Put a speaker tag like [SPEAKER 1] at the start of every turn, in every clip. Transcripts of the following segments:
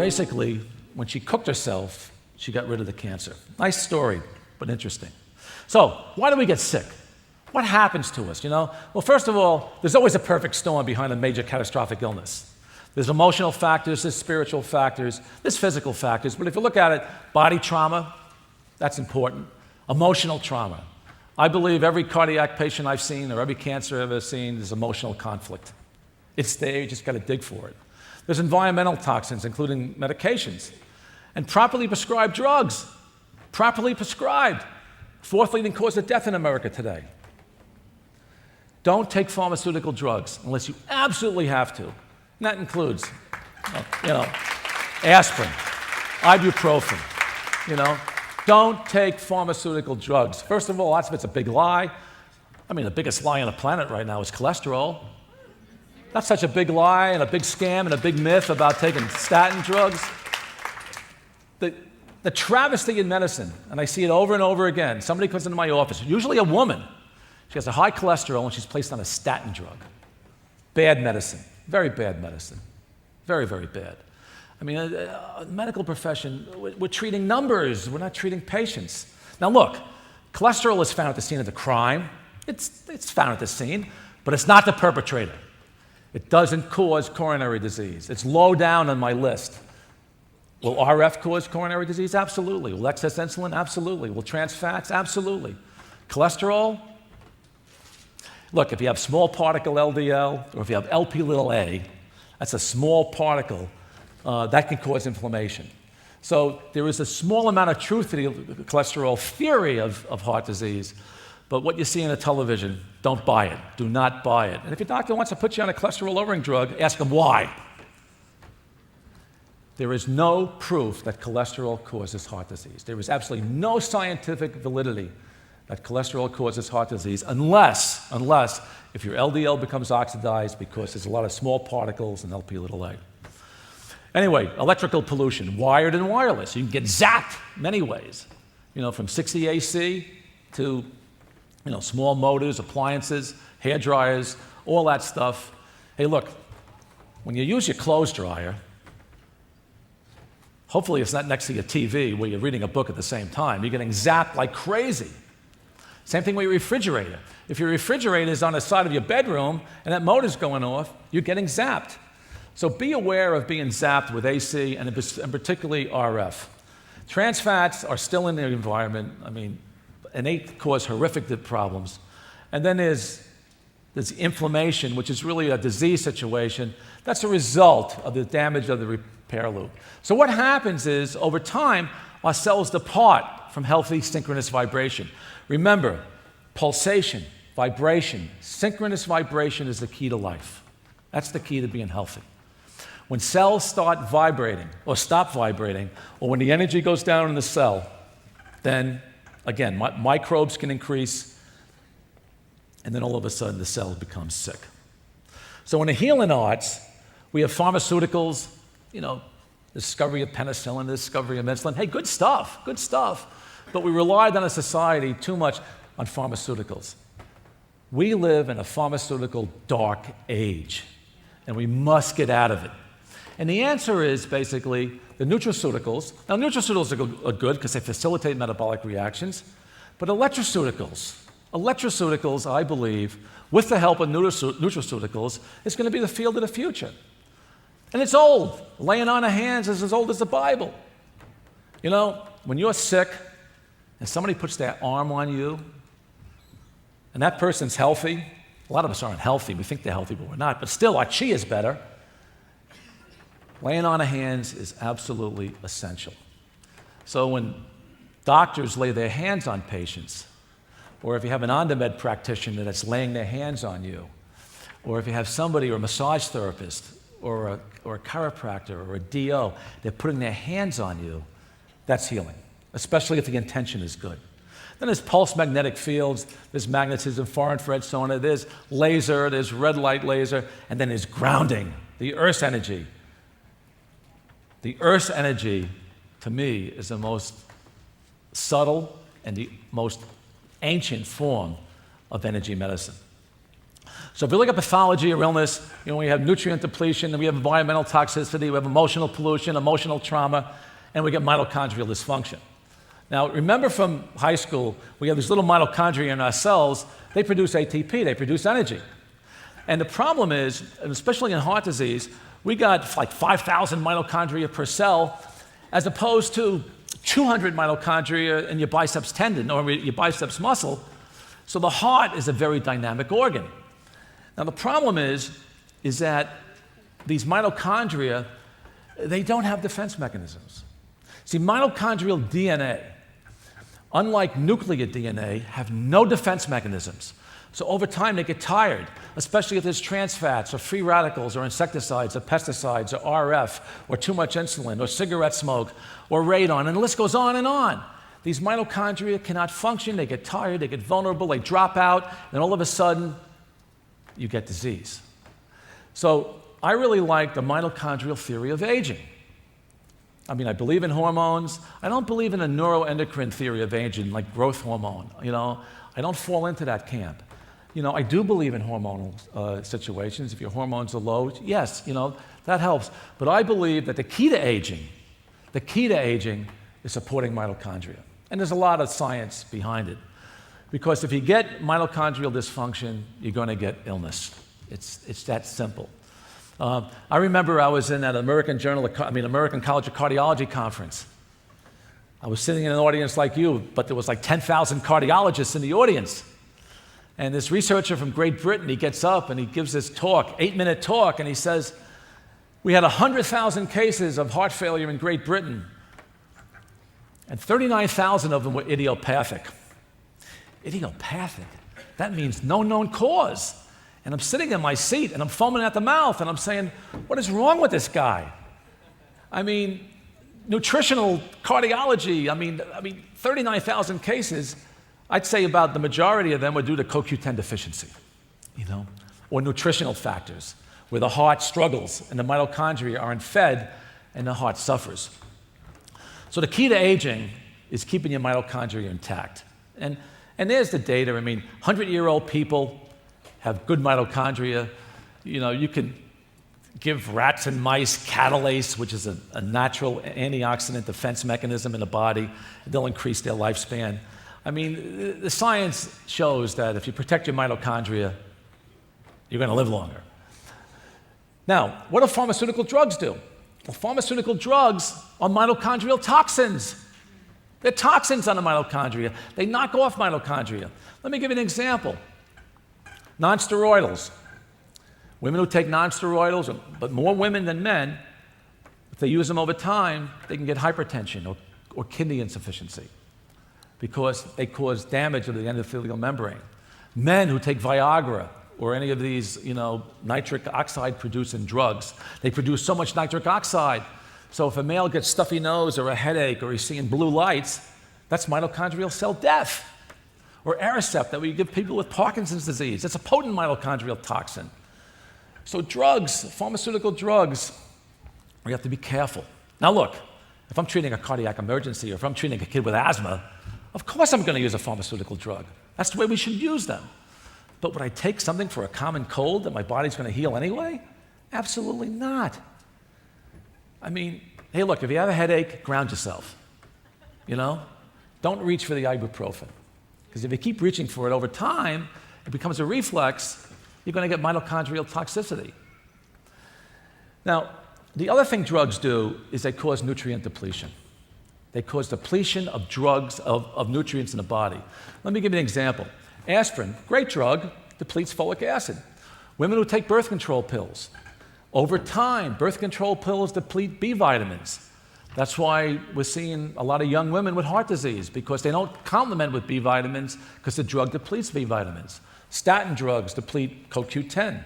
[SPEAKER 1] basically, when she cooked herself, she got rid of the cancer. Nice story, but interesting. So, why do we get sick? What happens to us, Well, first of all, there's always a perfect storm behind a major catastrophic illness. There's emotional factors, there's spiritual factors, there's physical factors, but if you look at it, body trauma, that's important. Emotional trauma. I believe every cardiac patient I've seen or every cancer I've ever seen is emotional conflict. It's there, you just got to dig for it. There's environmental toxins, including medications, and properly prescribed drugs. Properly prescribed. Fourth leading cause of death in America today. Don't take pharmaceutical drugs unless you absolutely have to. And that includes, aspirin, ibuprofen, Don't take pharmaceutical drugs. First of all, lots of it's a big lie. I mean, the biggest lie on the planet right now is cholesterol. That's such a big lie and a big scam and a big myth about taking statin drugs. The travesty in medicine, and I see it over and over again, somebody comes into my office, usually a woman, she has a high cholesterol and she's placed on a statin drug. Bad medicine, very bad medicine, very, very bad. I mean, medical profession, we're treating numbers, we're not treating patients. Now look, cholesterol is found at the scene of the crime, it's found at the scene, but it's not the perpetrator. It doesn't cause coronary disease. It's low down on my list. Will RF cause coronary disease? Absolutely. Will excess insulin? Absolutely. Will trans fats? Absolutely. Cholesterol? Look, if you have small particle LDL or if you have LP little a, that's a small particle, that can cause inflammation. So there is a small amount of truth to the cholesterol theory of heart disease, but what you see on the television, don't buy it. Do not buy it. And if your doctor wants to put you on a cholesterol-lowering drug, ask him why. There is no proof that cholesterol causes heart disease. There is absolutely no scientific validity that cholesterol causes heart disease unless if your LDL becomes oxidized because there's a lot of small particles and LP little a. Anyway, electrical pollution, wired and wireless. You can get zapped many ways, from 60 AC to small motors, appliances, hair dryers, all that stuff. Hey, look, when you use your clothes dryer, hopefully it's not next to your TV where you're reading a book at the same time. You're getting zapped like crazy. Same thing with your refrigerator. If your refrigerator is on the side of your bedroom and that motor's going off, you're getting zapped. So be aware of being zapped with AC and particularly RF. Trans fats are still in the environment. I mean, and they cause horrific problems. And then there's inflammation, which is really a disease situation. That's a result of the damage of the repair loop. So what happens is, over time, our cells depart from healthy synchronous vibration. Remember, pulsation, vibration, synchronous vibration is the key to life. That's the key to being healthy. When cells start vibrating or stop vibrating, or when the energy goes down in the cell, then again, microbes can increase, and then all of a sudden the cell becomes sick. So in the healing arts, we have pharmaceuticals, discovery of penicillin, discovery of insulin. Hey, good stuff. But we relied on a society too much on pharmaceuticals. We live in a pharmaceutical dark age, and we must get out of it. And the answer is basically the nutraceuticals. Now, nutraceuticals are good because they facilitate metabolic reactions, but electraceuticals, I believe, with the help of nutraceuticals, is going to be the field of the future. And it's old. Laying on of hands is as old as the Bible. When you're sick and somebody puts their arm on you, and that person's healthy, a lot of us aren't healthy. We think they're healthy, but we're not. But still, our chi is better. Laying on of hands is absolutely essential. So when doctors lay their hands on patients, or if you have an on-the-med practitioner that's laying their hands on you, or if you have somebody or a massage therapist or a chiropractor or a DO, they're putting their hands on you, that's healing, especially if the intention is good. Then there's pulse magnetic fields, there's magnetism, far infrared sauna, there's laser, there's red light laser, and then there's grounding, the Earth's energy. The Earth's energy, to me, is the most subtle and the most ancient form of energy medicine. So if we look at pathology or illness, we have nutrient depletion, and we have environmental toxicity, we have emotional pollution, emotional trauma, and we get mitochondrial dysfunction. Now, remember from high school, we have these little mitochondria in our cells. They produce ATP, they produce energy. And the problem is, especially in heart disease, we got like 5,000 mitochondria per cell, as opposed to 200 mitochondria in your biceps tendon or your biceps muscle. So the heart is a very dynamic organ. Now, the problem is that these mitochondria, they don't have defense mechanisms. See, mitochondrial DNA, unlike nuclear DNA, have no defense mechanisms. So over time, they get tired, especially if there's trans fats or free radicals or insecticides or pesticides or RF or too much insulin or cigarette smoke or radon, and the list goes on and on. These mitochondria cannot function, they get tired, they get vulnerable, they drop out, and all of a sudden, you get disease. So I really like the mitochondrial theory of aging. I mean, I believe in hormones. I don't believe in a neuroendocrine theory of aging, like growth hormone. I don't fall into that camp. I do believe in hormonal situations. If your hormones are low, yes, that helps. But I believe that the key to aging is supporting mitochondria. And there's a lot of science behind it. Because if you get mitochondrial dysfunction, you're going to get illness. It's that simple. I remember I was in that American College of Cardiology conference. I was sitting in an audience like you, but there was like 10,000 cardiologists in the audience. And this researcher from Great Britain, he gets up and he gives this talk, 8-minute talk, and he says, we had 100,000 cases of heart failure in Great Britain, and 39,000 of them were idiopathic. Idiopathic? That means no known cause. And I'm sitting in my seat and I'm foaming at the mouth and I'm saying, what is wrong with this guy? I mean, nutritional cardiology, 39,000 cases, I'd say about the majority of them were due to CoQ10 deficiency, or nutritional factors, where the heart struggles and the mitochondria aren't fed and the heart suffers. So the key to aging is keeping your mitochondria intact. And there's the data. 100-year-old people have good mitochondria. You can give rats and mice catalase, which is a natural antioxidant defense mechanism in the body. They'll increase their lifespan. The science shows that if you protect your mitochondria, you're going to live longer. Now, what do pharmaceutical drugs do? Well, pharmaceutical drugs are mitochondrial toxins. They're toxins on the mitochondria. They knock off mitochondria. Let me give you an example. Non-steroidals. Women who take non-steroidals, but more women than men, if they use them over time, they can get hypertension or kidney insufficiency because they cause damage of the endothelial membrane. Men who take Viagra or any of these, nitric oxide producing drugs, they produce so much nitric oxide. So if a male gets stuffy nose or a headache or he's seeing blue lights, that's mitochondrial cell death. Or Aricept that we give people with Parkinson's disease. It's a potent mitochondrial toxin. So drugs, pharmaceutical drugs, we have to be careful. Now look, if I'm treating a cardiac emergency or if I'm treating a kid with asthma, of course I'm going to use a pharmaceutical drug. That's the way we should use them. But would I take something for a common cold that my body's going to heal anyway? Absolutely not. Hey, look, if you have a headache, ground yourself. Don't reach for the ibuprofen. Because if you keep reaching for it over time, it becomes a reflex, you're going to get mitochondrial toxicity. Now, the other thing drugs do is they cause nutrient depletion. They cause depletion of drugs, of nutrients in the body. Let me give you an example. Aspirin, great drug, depletes folic acid. Women who take birth control pills, over time, birth control pills deplete B vitamins. That's why we're seeing a lot of young women with heart disease, because they don't complement with B vitamins because the drug depletes B vitamins. Statin drugs deplete CoQ10.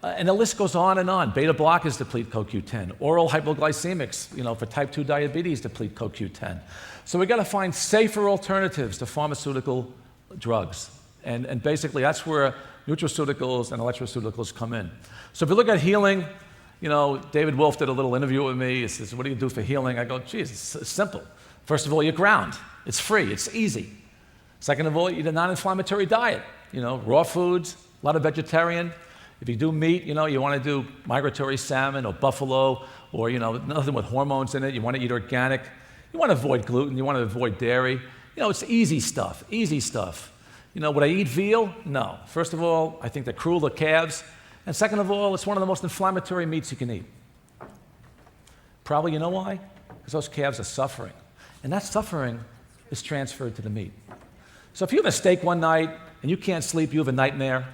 [SPEAKER 1] And the list goes on and on. Beta blockers deplete CoQ10. Oral hypoglycemics, for type 2 diabetes, deplete CoQ10. So we've got to find safer alternatives to pharmaceutical drugs. And basically, that's where nutraceuticals and electroceuticals come in. So if you look at healing, David Wolf did a little interview with me. He says, what do you do for healing? I go, geez, it's simple. First of all, you ground. It's free. It's easy. Second of all, you eat a non-inflammatory diet. Raw foods, A lot of vegetarian. If you do meat, you want to do migratory salmon or buffalo or, nothing with hormones in it. You want to eat organic. You want to avoid gluten. You want to avoid dairy. It's easy stuff, easy stuff. Would I eat veal? No. First of all, I think they're cruel to calves. And second of all, it's one of the most inflammatory meats you can eat. Probably, you know why? Because those calves are suffering. And that suffering is transferred to the meat. So if you have a steak one night and you can't sleep, you have a nightmare,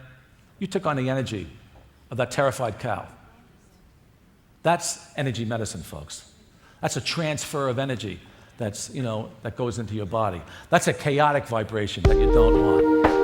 [SPEAKER 1] you took on the energy of that terrified cow. That's energy medicine, folks. That's a transfer of energy that goes into your body. That's a chaotic vibration that you don't want.